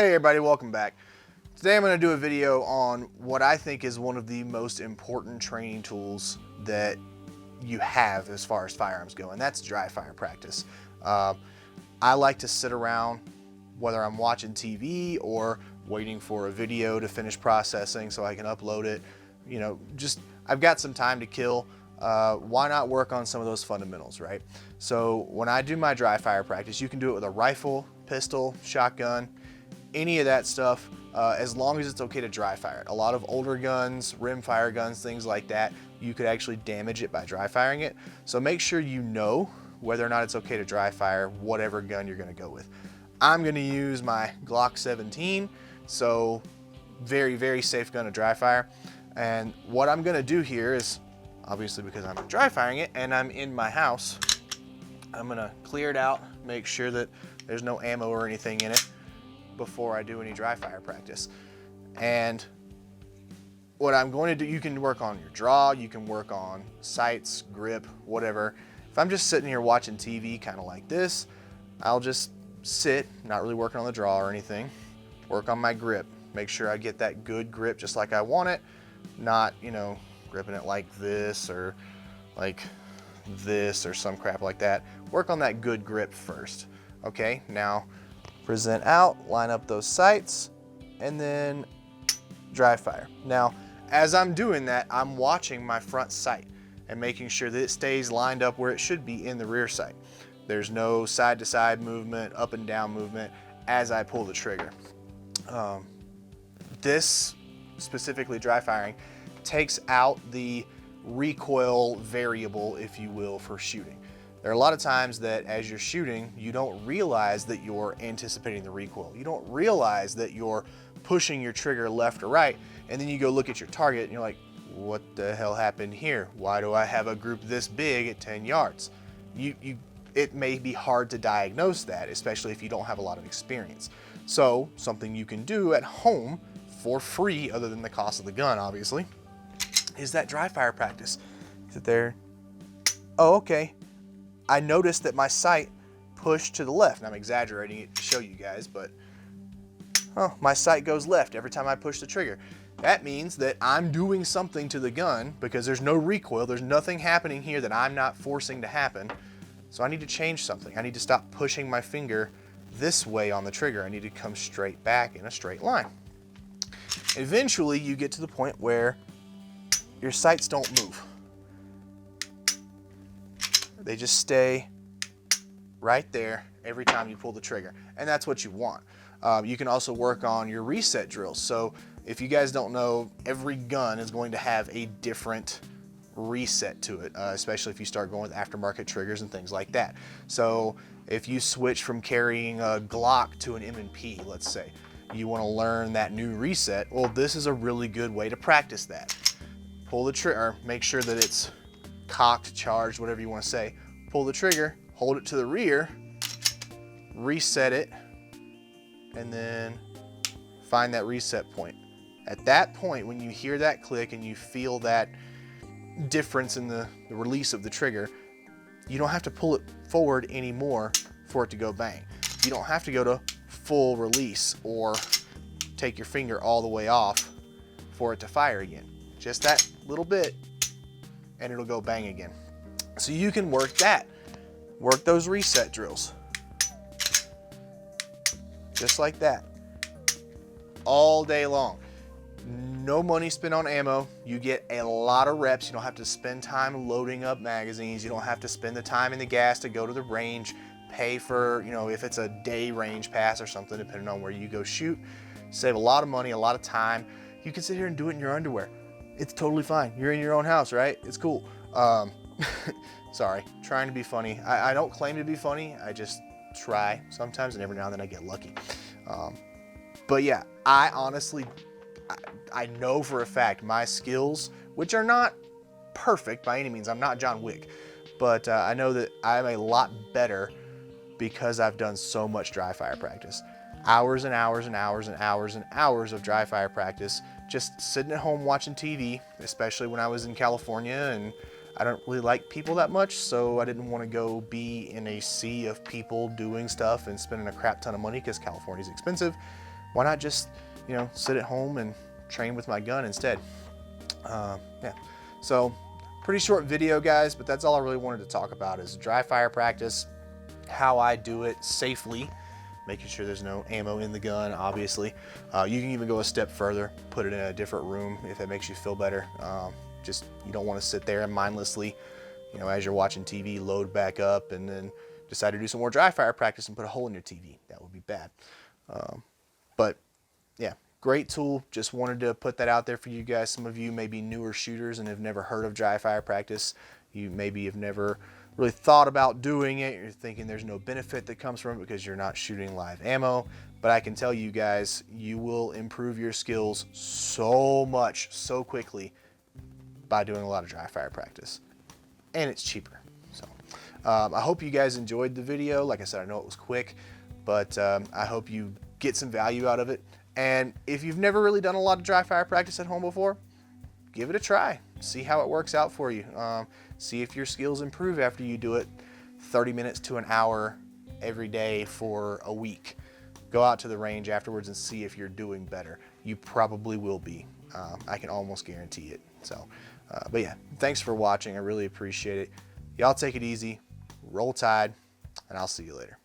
Hey everybody, welcome back. Today I'm going to do a video on what I think is one of the most important training tools that you have as far as firearms go, and that's dry fire practice. I like to sit around, whether I'm watching TV or waiting for a video to finish processing so I can upload it. You know, just I've got some time to kill. Why not work on some of those fundamentals, right? So when I do my dry fire practice, you can do it with a rifle, pistol, shotgun, any of that stuff, as long as it's okay to dry fire it. A lot of older guns, rimfire guns, things like that, you could actually damage it by dry firing it. So make sure you know whether or not it's okay to dry fire whatever gun you're gonna go with. I'm gonna use my Glock 17, so very, very safe gun to dry fire. And what I'm gonna do here is, obviously because I'm dry firing it and I'm in my house, I'm gonna clear it out, make sure that there's no ammo or anything in it before I do any dry fire practice. And what I'm going to do, you can work on your draw, you can work on sights, grip, whatever. If I'm just sitting here watching TV kind of like this, I'll just sit, not really working on the draw or anything, work on my grip, make sure I get that good grip just like I want it, not, you know, gripping it like this or like this or some crap like that. Work on that good grip first. Okay, now present out, line up those sights, and then dry fire. Now, as I'm doing that, I'm watching my front sight and making sure that it stays lined up where it should be in the rear sight. There's no side to side movement, up and down movement as I pull the trigger. This, specifically dry firing, takes out the recoil variable, if you will, for shooting. There are a lot of times that as you're shooting, you don't realize that you're anticipating the recoil. You don't realize that you're pushing your trigger left or right, and then you go look at your target and you're like, what the hell happened here? Why do I have a group this big at 10 yards? It may be hard to diagnose that, especially if you don't have a lot of experience. So something you can do at home for free, other than the cost of the gun, obviously, is that dry fire practice. Sit there, oh, okay. I noticed that my sight pushed to the left, and I'm exaggerating it to show you guys, but oh, my sight goes left every time I push the trigger. That means that I'm doing something to the gun because there's no recoil, there's nothing happening here that I'm not forcing to happen. So I need to change something. I need to stop pushing my finger this way on the trigger. I need to come straight back in a straight line. Eventually, you get to the point where your sights don't move. They just stay right there every time you pull the trigger, and that's what you want. You can also work on your reset drills. So if you guys don't know, every gun is going to have a different reset to it, especially if you start going with aftermarket triggers and things like that. So if you switch from carrying a Glock to an M&P, let's say, you want to learn that new reset, well, this is a really good way to practice that. Pull the trigger, make sure that it's cocked, charged, whatever you want to say. Pull the trigger, hold it to the rear, reset it, and then find that reset point. At that point, when you hear that click and you feel that difference in the release of the trigger, you don't have to pull it forward anymore for it to go bang. You don't have to go to full release or take your finger all the way off for it to fire again. Just that little bit, and it'll go bang again. So you can work that. Work those reset drills. Just like that. All day long. No money spent on ammo. You get a lot of reps. You don't have to spend time loading up magazines. You don't have to spend the time in the gas to go to the range, pay for, you know, if it's a day range pass or something, depending on where you go shoot. Save a lot of money, a lot of time. You can sit here and do it in your underwear. It's totally fine. You're in your own house, right? It's cool. Sorry, trying to be funny. I don't claim to be funny. I just try sometimes, and every now and then I get lucky. But yeah, I honestly, I know for a fact my skills, which are not perfect by any means. I'm not John Wick, but I know that I'm a lot better because I've done so much dry fire practice. Hours and hours and hours and hours and hours of dry fire practice, just sitting at home watching TV, especially when I was in California, and I don't really like people that much, so I didn't want to go be in a sea of people doing stuff and spending a crap ton of money because California's expensive. why not just, you know, sit at home and train with my gun instead? Yeah, so pretty short video, guys, but that's all I really wanted to talk about is dry fire practice, how I do it safely, making sure there's no ammo in the gun, obviously. You can even go a step further, put it in a different room if that makes you feel better. Just, you don't want to sit there and mindlessly, you know, as you're watching TV, load back up and then decide to do some more dry fire practice and put a hole in your TV. That would be bad. But yeah, great tool. Just wanted to put that out there for you guys. Some of you may be newer shooters and have never heard of dry fire practice. You maybe have never really thought about doing it. You're thinking there's no benefit that comes from it because you're not shooting live ammo. But I can tell you guys, you will improve your skills so much, so quickly by doing a lot of dry fire practice. And it's cheaper. So I hope you guys enjoyed the video. Like I said, I know it was quick, but I hope you get some value out of it. And if you've never really done a lot of dry fire practice at home before, give it a try. See how it works out for you. See if your skills improve after you do it 30 minutes to an hour every day for a week. Go out to the range afterwards and see if you're doing better. You probably will be. I can almost guarantee it. So, but yeah, thanks for watching. I really appreciate it. Y'all take it easy, roll tide, and I'll see you later.